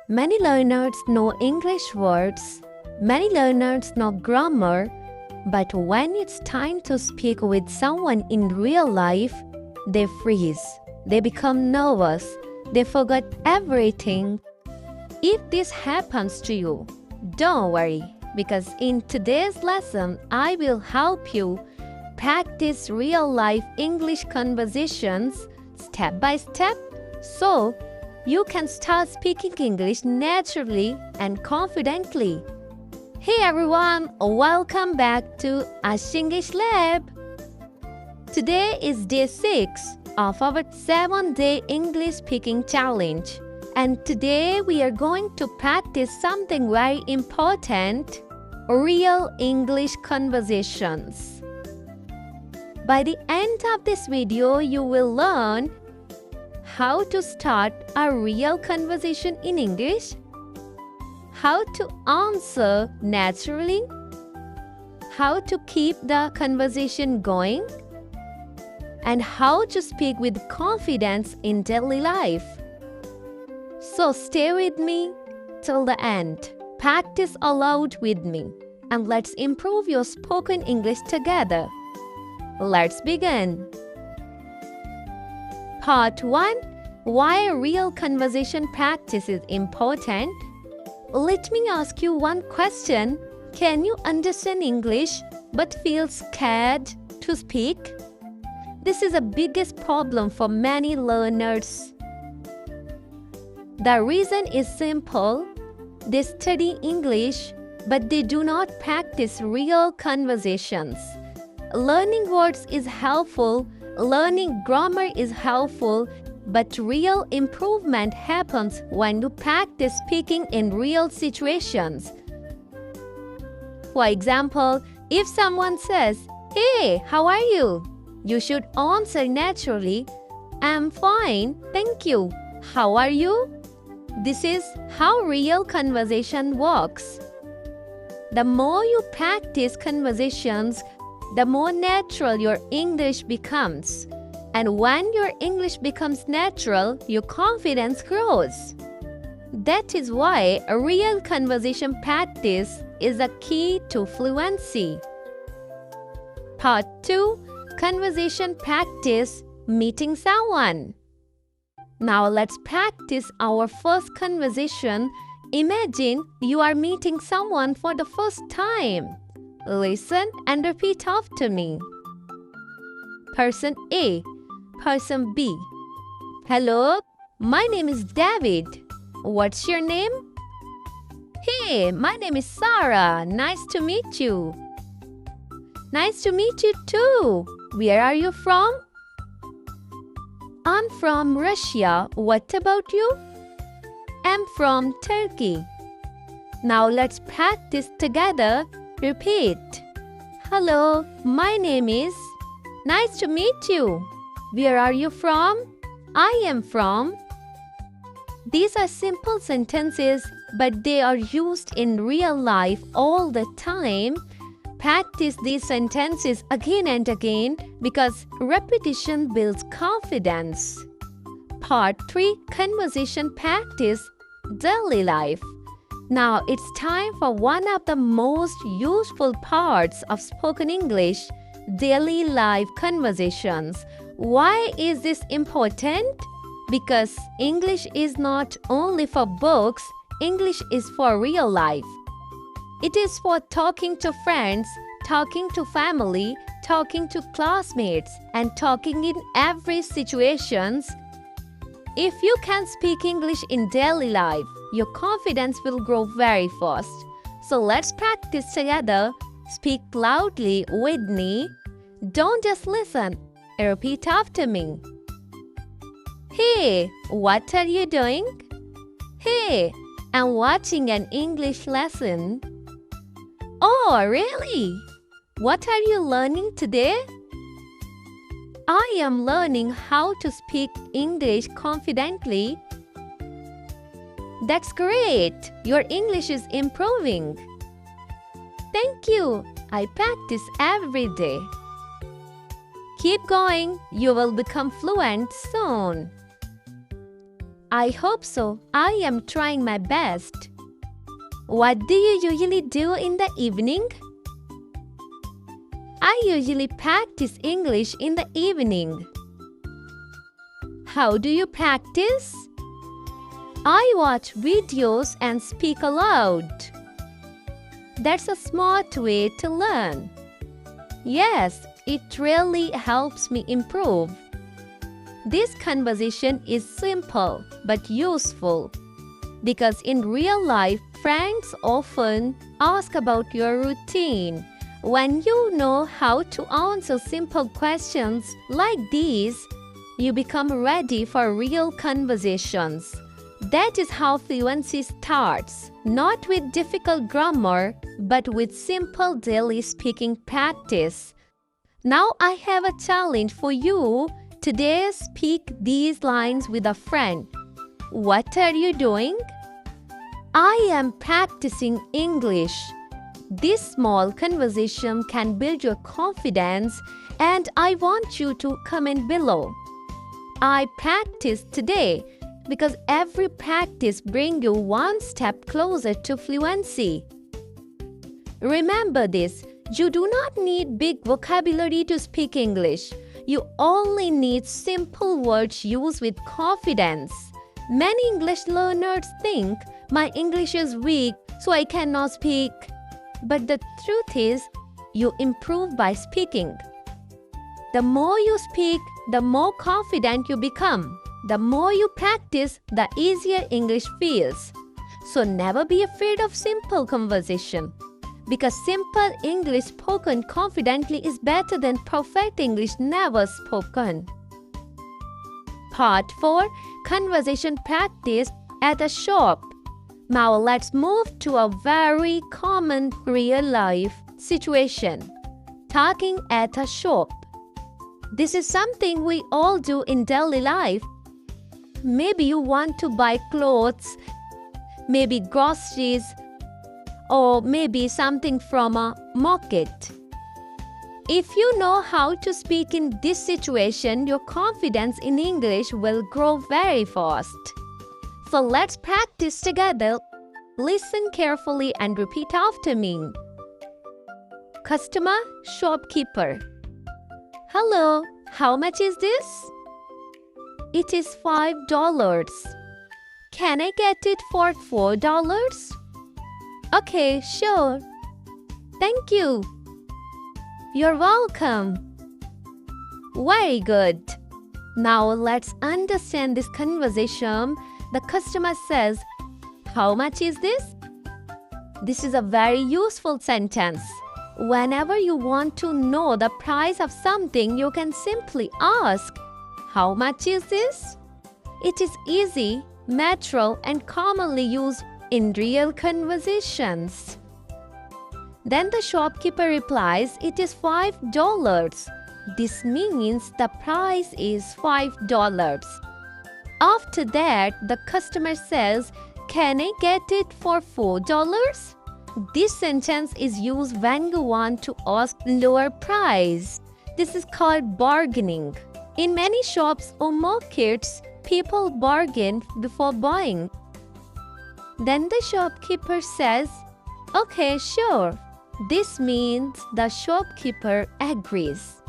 Many learners know English words, many learners know grammar, but when it's time to speak with someone in real life, they freeze, they become nervous, they forget everything. If this happens to you, don't worry, because in today's lesson, I will help you practice real-life English conversations step by step so you can start speaking English naturally and confidently. Hey everyone, welcome back to Ash English Lab. Today is day 6 of our 7-day English speaking challenge. And today we are going to practice something very important, real English conversations. By the end of this video, you will learn how to start a real conversation in English, how to answer naturally, how to keep the conversation going, and how to speak with confidence in daily life. So stay with me till the end. Practice aloud with me, and let's improve your spoken English together. Let's begin. Part 1. Why a real conversation practice is important. Let me ask you one question. Can you understand English but feel scared to speak? This is the biggest problem for many learners. The reason is simple. They study English, but they do not practice real conversations. Learning words is helpful, learning grammar is helpful, but real improvement happens when you practice speaking in real situations. For example, if someone says, "Hey, how are you?" you should answer naturally, "I'm fine, thank you. How are you?" This is how real conversation works. The more you practice conversations, the more natural your English becomes. And when your English becomes natural, your confidence grows. That is why a real conversation practice is a key to fluency. Part 2. Conversation practice, meeting someone. Now let's practice our first conversation. Imagine you are meeting someone for the first time. Listen and repeat after me. Person A, Person B. Hello, my name is David. What's your name? Hey, my name is Sarah. Nice to meet you. Nice to meet you too. Where are you from? I'm from Russia. What about you? I'm from Turkey. Now let's practice together. Repeat. Hello, my name is. Nice to meet you. Where are you from? I am from. These are simple sentences, but they are used in real life all the time. Practice these sentences again and again because repetition builds confidence. Part 3. Conversation practice, daily life. Now it's time for one of the most useful parts of spoken English, daily life conversations. Why is this important? Because English is not only for books, English is for real life. It is for talking to friends, talking to family, talking to classmates, and talking in every situation. If you can speak English in daily life, your confidence will grow very fast. So let's practice together. Speak loudly with me. Don't just listen. Repeat after me. Hey, what are you doing? Hey, I'm watching an English lesson. Oh, really? What are you learning today? I am learning how to speak English confidently. That's great. Your English is improving. Thank you. I practice every day. Keep going. You will become fluent soon. I hope so. I am trying my best. What do you usually do in the evening? I usually practice English in the evening. How do you practice? I watch videos and speak aloud. That's a smart way to learn. Yes, it really helps me improve. This conversation is simple but useful because in real life, friends often ask about your routine. When you know how to answer simple questions like these, you become ready for real conversations. That is how fluency starts, not with difficult grammar, but with simple daily speaking practice. Now I have a challenge for you. Today, speak these lines with a friend. What are you doing? I am practicing English. This small conversation can build your confidence, and I want you to comment below. I practiced today because every practice brings you one step closer to fluency. Remember this, you do not need big vocabulary to speak English. You only need simple words used with confidence. Many English learners think, my English is weak, so I cannot speak. But the truth is, you improve by speaking. The more you speak, the more confident you become. The more you practice, the easier English feels. So never be afraid of simple conversation. Because simple English spoken confidently is better than perfect English never spoken. Part 4. Conversation practice at a shop. Now let's move to a very common real-life situation. Talking at a shop. This is something we all do in daily life. Maybe you want to buy clothes, maybe groceries, or maybe something from a market. If you know how to speak in this situation, your confidence in English will grow very fast. So let's practice together. Listen carefully and repeat after me. Customer, shopkeeper. Hello, how much is this? It is $5. Can I get it for $4? Okay, sure. Thank you. You're welcome. Very good. Now let's understand this conversation. The customer says, how much is this? This is a very useful sentence. Whenever you want to know the price of something, you can simply ask, how much is this? It is easy, natural, and commonly used in real conversations. Then the shopkeeper replies, it is $5. This means the price is $5. After that, the customer says, can I get it for $4? This sentence is used when you want to ask lower price. This is called bargaining. In many shops or markets, people bargain before buying. Then the shopkeeper says, okay, sure. This means the shopkeeper agrees.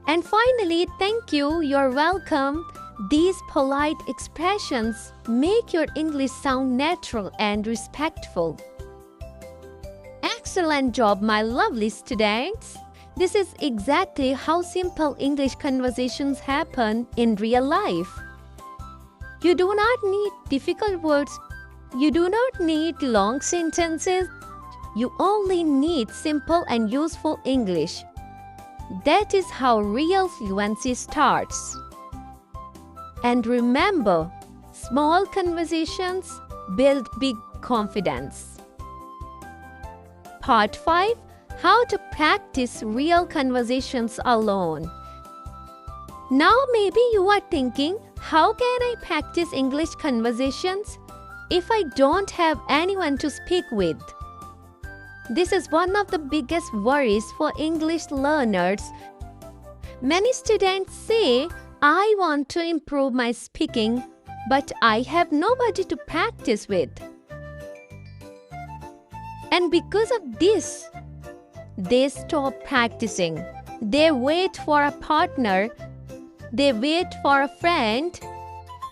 And finally, thank you, you're welcome. These polite expressions make your English sound natural and respectful. Excellent job, my lovely students. This is exactly how simple English conversations happen in real life. You do not need difficult words. You do not need long sentences. You only need simple and useful English. That is how real fluency starts. And remember, small conversations build big confidence. Part 5. How to practice real conversations alone. Now maybe you are thinking, how can I practice English conversations if I don't have anyone to speak with? This is one of the biggest worries for English learners. Many students say, I want to improve my speaking, but I have nobody to practice with. And because of this, they stop practicing. They wait for a partner. They wait for a friend.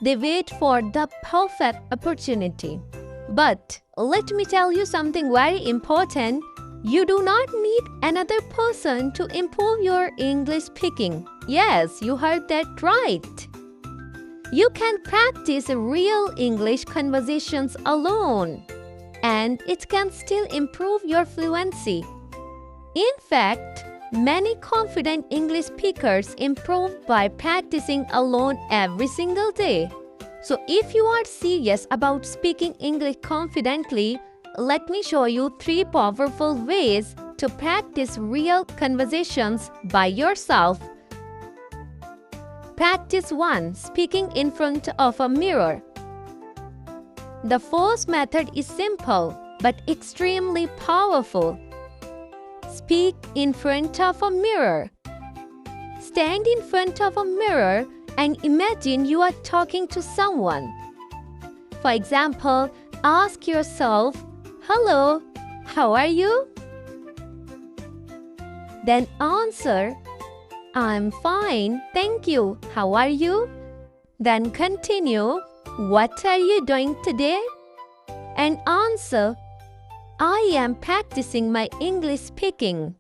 They wait for the perfect opportunity. But let me tell you something very important. You do not need another person to improve your English speaking. Yes, you heard that right. You can practice real English conversations alone, and it can still improve your fluency. In fact, many confident English speakers improve by practicing alone every single day. So if you are serious about speaking English confidently, let me show you 3 powerful ways to practice real conversations by yourself. Practice 1. Speaking in front of a mirror. The first method is simple but extremely powerful. Speak in front of a mirror. Stand in front of a mirror and imagine you are talking to someone. For example, ask yourself, "Hello, how are you?" Then answer, "I'm fine, thank you. How are you?" Then continue, "What are you doing today?" And answer, "I am practicing my English speaking."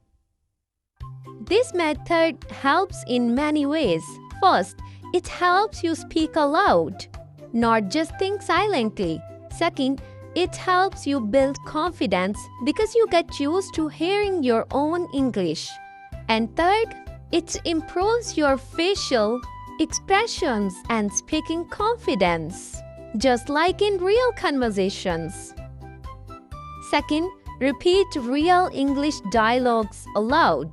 This method helps in many ways. First, it helps you speak aloud, not just think silently. Second, it helps you build confidence because you get used to hearing your own English. And third, it improves your facial expressions and speaking confidence, just like in real conversations. Second, repeat real English dialogues aloud.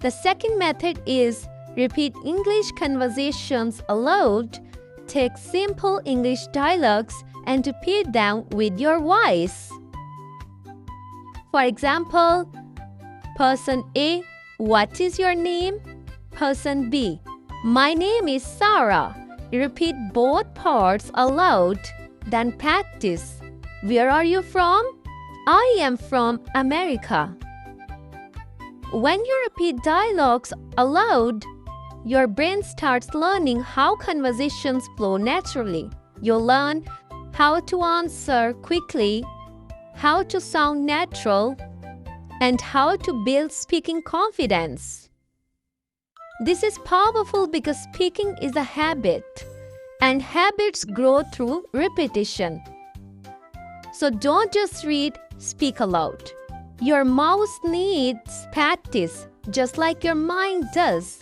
The second method is repeat English conversations aloud. Take simple English dialogues and repeat them with your voice. For example, Person A, "What is your name?" Person B, "My name is Sarah." Repeat both parts aloud, then practice. "Where are you from?" "I am from America." When you repeat dialogues aloud, your brain starts learning how conversations flow naturally. You'll learn how to answer quickly, how to sound natural, and how to build speaking confidence. This is powerful because speaking is a habit, and habits grow through repetition. So don't just read, speak aloud. Your mouth needs practice, just like your mind does.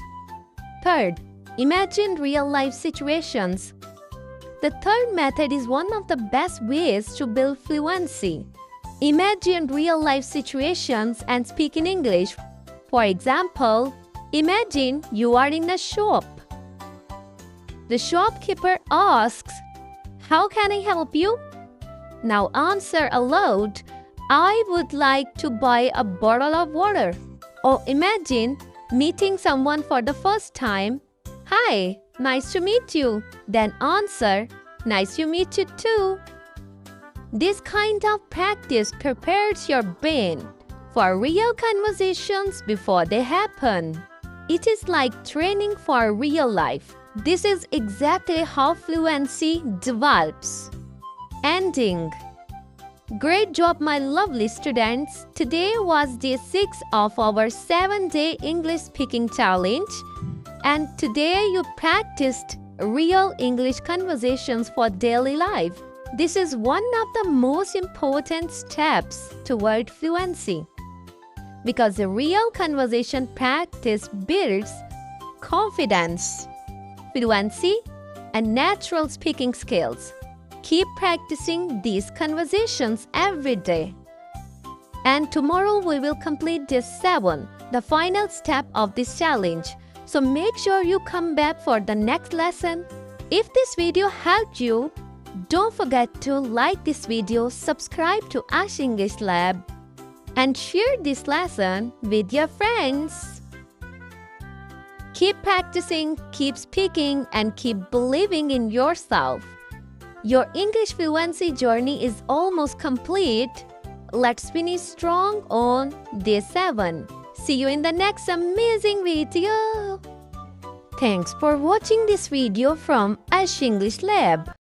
Third, imagine real-life situations. The third method is one of the best ways to build fluency. Imagine real-life situations and speak in English. For example, imagine you are in a shop. The shopkeeper asks, "How can I help you?" Now answer aloud, "I would like to buy a bottle of water." Or imagine meeting someone for the first time. "Hi, nice to meet you." Then answer, "Nice to meet you too." This kind of practice prepares your brain for real conversations before they happen. It is like training for real life. This is exactly how fluency develops. Ending. Great job, my lovely students. Today was day 6 of our 7-day English speaking challenge. And today you practiced real English conversations for daily life. This is one of the most important steps toward fluency. Because the real conversation practice builds confidence, fluency, and natural speaking skills. Keep practicing these conversations every day. And tomorrow we will complete day 7, the final step of this challenge. So make sure you come back for the next lesson. If this video helped you, don't forget to like this video, subscribe to Ash English Lab, and share this lesson with your friends. Keep practicing, keep speaking, and keep believing in yourself. Your English fluency journey is almost complete. Let's finish strong on day 7. See you in the next amazing video. Thanks for watching this video from Ash English Lab.